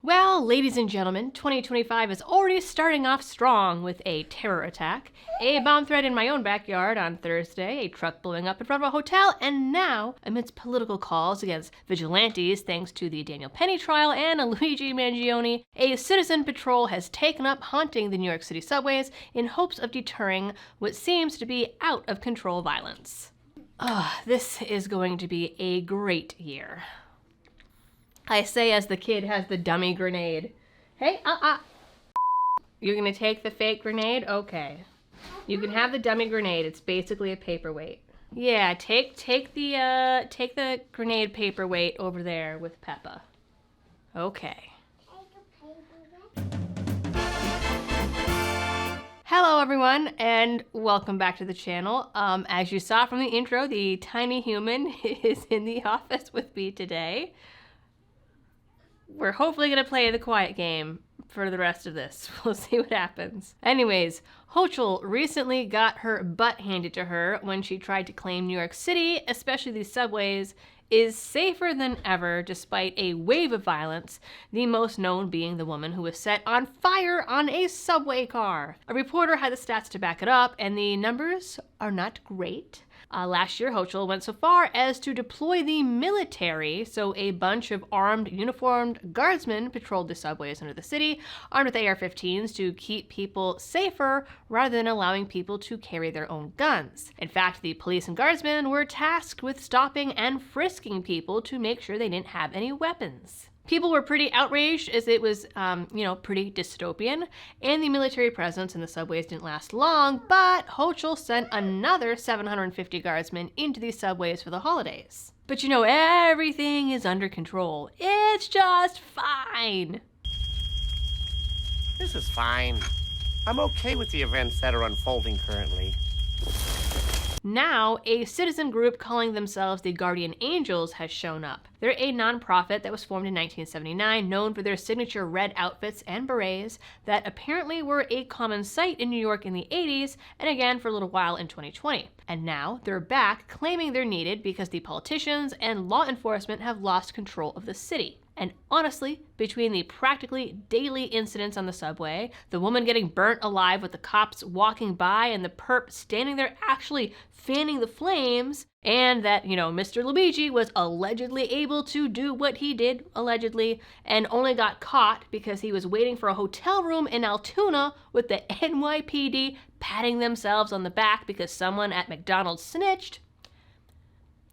Well, ladies and gentlemen, 2025 is already starting off strong with a terror attack, a bomb threat in my own backyard on Thursday, a truck blowing up in front of a hotel, and now, amidst political calls against vigilantes thanks to the Daniel Penny trial and Luigi Mangione, a citizen patrol has taken up haunting the New York City subways in hopes of deterring what seems to be out of control violence. This is going to be a great year. I say as the kid has the dummy grenade. Hey, You're gonna take the fake grenade? Okay. You can have the dummy grenade. It's basically a paperweight. Yeah, take the grenade paperweight over there with Peppa. Okay. Hello everyone, and welcome back to the channel. As you saw from the intro, the tiny human is in the office with me today. We're hopefully going to play the quiet game for the rest of this. We'll see what happens. Anyways, Hochul recently got her butt handed to her when she tried to claim New York City, especially these subways, is safer than ever despite a wave of violence, the most known being the woman who was set on fire on a subway car. A reporter had the stats to back it up, and the numbers are not great. Last year, Hochul went so far as to deploy the military, so a bunch of armed, uniformed guardsmen patrolled the subways under the city, armed with AR-15s to keep people safer rather than allowing people to carry their own guns. In fact, the police and guardsmen were tasked with stopping and frisking people to make sure they didn't have any weapons. People were pretty outraged as it was, pretty dystopian, and the military presence in the subways didn't last long, but Hochul sent another 750 guardsmen into these subways for the holidays. But everything is under control. It's just fine. This is fine. I'm okay with the events that are unfolding currently. Now, a citizen group calling themselves the Guardian Angels has shown up. They're a nonprofit that was formed in 1979, known for their signature red outfits and berets that apparently were a common sight in New York in the 80s and again for a little while in 2020. And now they're back claiming they're needed because the politicians and law enforcement have lost control of the city. And honestly, between the practically daily incidents on the subway, the woman getting burnt alive with the cops walking by and the perp standing there actually fanning the flames, and that, Mr. Luigi was allegedly able to do what he did, allegedly, and only got caught because he was waiting for a hotel room in Altoona with the NYPD patting themselves on the back because someone at McDonald's snitched.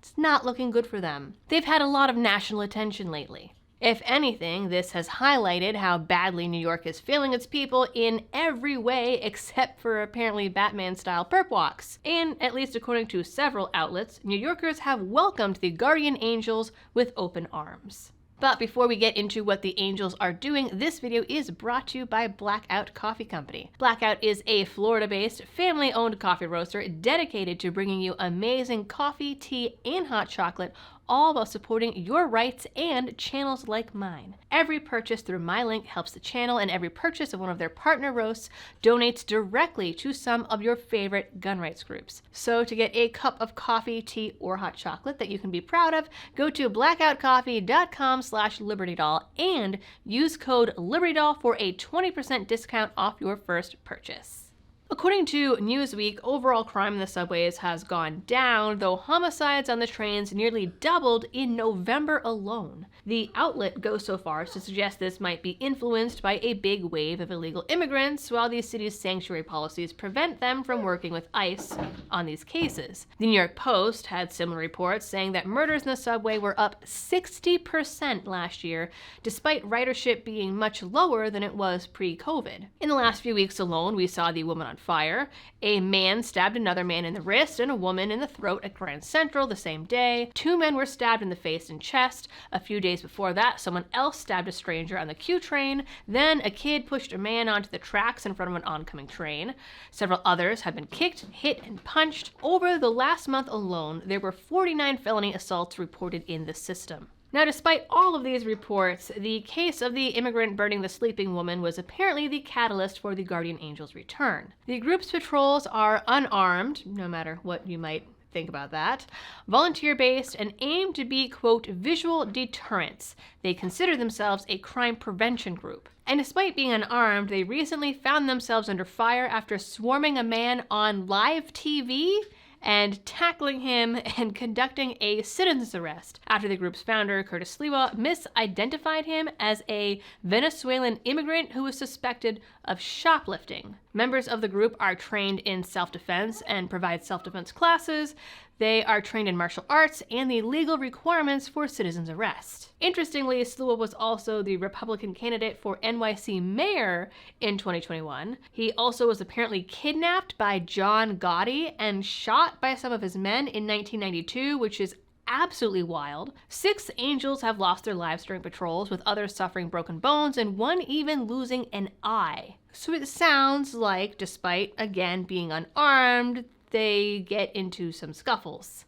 It's not looking good for them. They've had a lot of national attention lately. If anything, this has highlighted how badly New York is failing its people in every way except for apparently Batman-style perp walks. And at least according to several outlets, New Yorkers have welcomed the Guardian Angels with open arms. But before we get into what the Angels are doing, this video is brought to you by Blackout Coffee Company. Blackout is a Florida-based, family-owned coffee roaster dedicated to bringing you amazing coffee, tea, and hot chocolate, all while supporting your rights and channels like mine. Every purchase through my link helps the channel, and every purchase of one of their partner roasts donates directly to some of your favorite gun rights groups. So to get a cup of coffee, tea, or hot chocolate that you can be proud of, go to blackoutcoffee.com/libertydoll and use code libertydoll for a 20% discount off your first purchase. According to Newsweek, overall crime in the subways has gone down, though homicides on the trains nearly doubled in November alone. The outlet goes so far as to suggest this might be influenced by a big wave of illegal immigrants, while the city's sanctuary policies prevent them from working with ICE on these cases. The New York Post had similar reports saying that murders in the subway were up 60% last year, despite ridership being much lower than it was pre-COVID. In the last few weeks alone, we saw the woman on fire, a man stabbed another man in the wrist, and a woman in the throat at Grand Central the same day. 2 men were stabbed in the face and chest. A few days before that, someone else stabbed a stranger on the Q train. Then a kid pushed a man onto the tracks in front of an oncoming train. Several others have been kicked, hit, and punched. Over the last month alone, there were 49 felony assaults reported in the system. Now, despite all of these reports, the case of the immigrant burning the sleeping woman was apparently the catalyst for the Guardian Angels' return. The group's patrols are unarmed, no matter what you might Think about that. Volunteer-based and aim to be, quote, visual deterrents. They consider themselves a crime prevention group. And despite being unarmed, they recently found themselves under fire after swarming a man on live TV and tackling him and conducting a citizen's arrest after the group's founder, Curtis Sliwa, misidentified him as a Venezuelan immigrant who was suspected of shoplifting. Members of the group are trained in self-defense and provide self-defense classes. They are trained in martial arts and the legal requirements for citizen's arrest. Interestingly, Sliwa was also the Republican candidate for NYC mayor in 2021. He also was apparently kidnapped by John Gotti and shot by some of his men in 1992, which is absolutely wild. 6 angels have lost their lives during patrols, with others suffering broken bones and one even losing an eye. So it sounds like, despite, again, being unarmed, they get into some scuffles.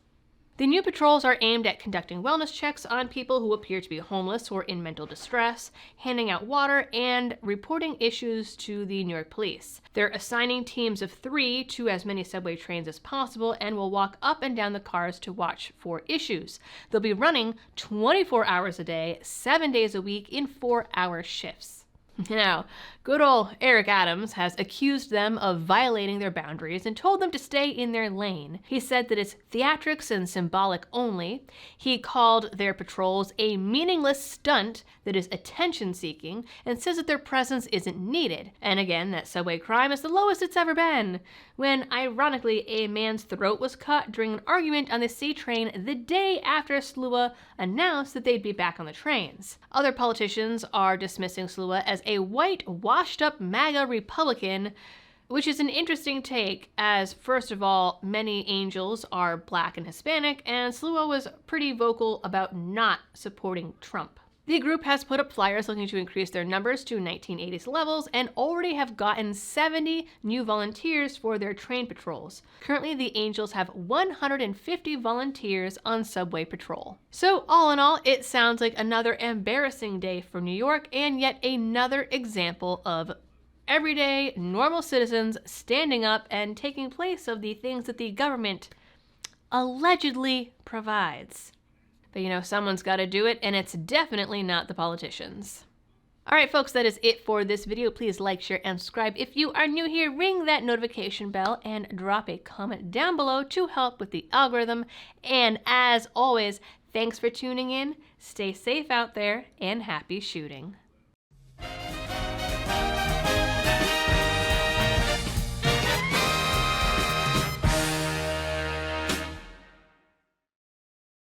The new patrols are aimed at conducting wellness checks on people who appear to be homeless or in mental distress, handing out water, and reporting issues to the New York police. They're assigning teams of 3 to as many subway trains as possible and will walk up and down the cars to watch for issues. They'll be running 24 hours a day, 7 days a week in 4-hour shifts. Now, good old Eric Adams has accused them of violating their boundaries and told them to stay in their lane. He said that it's theatrics and symbolic only. He called their patrols a meaningless stunt that is attention-seeking and says that their presence isn't needed. And again, that subway crime is the lowest it's ever been, when ironically a man's throat was cut during an argument on the C train the day after Sliwa announced that they'd be back on the trains. Other politicians are dismissing Sliwa as a white, washed-up MAGA Republican, which is an interesting take, as first of all, many angels are black and Hispanic, and Sliwa was pretty vocal about not supporting Trump. The group has put up flyers looking to increase their numbers to 1980s levels and already have gotten 70 new volunteers for their train patrols. Currently, the Angels have 150 volunteers on subway patrol. So all in all, it sounds like another embarrassing day for New York and yet another example of everyday, normal citizens standing up and taking place of the things that the government allegedly provides. But you know, someone's got to do it, and it's definitely not the politicians. Alright folks, that is it for this video. Please like, share, and subscribe. If you are new here, ring that notification bell and drop a comment down below to help with the algorithm. And as always, thanks for tuning in, stay safe out there, and happy shooting.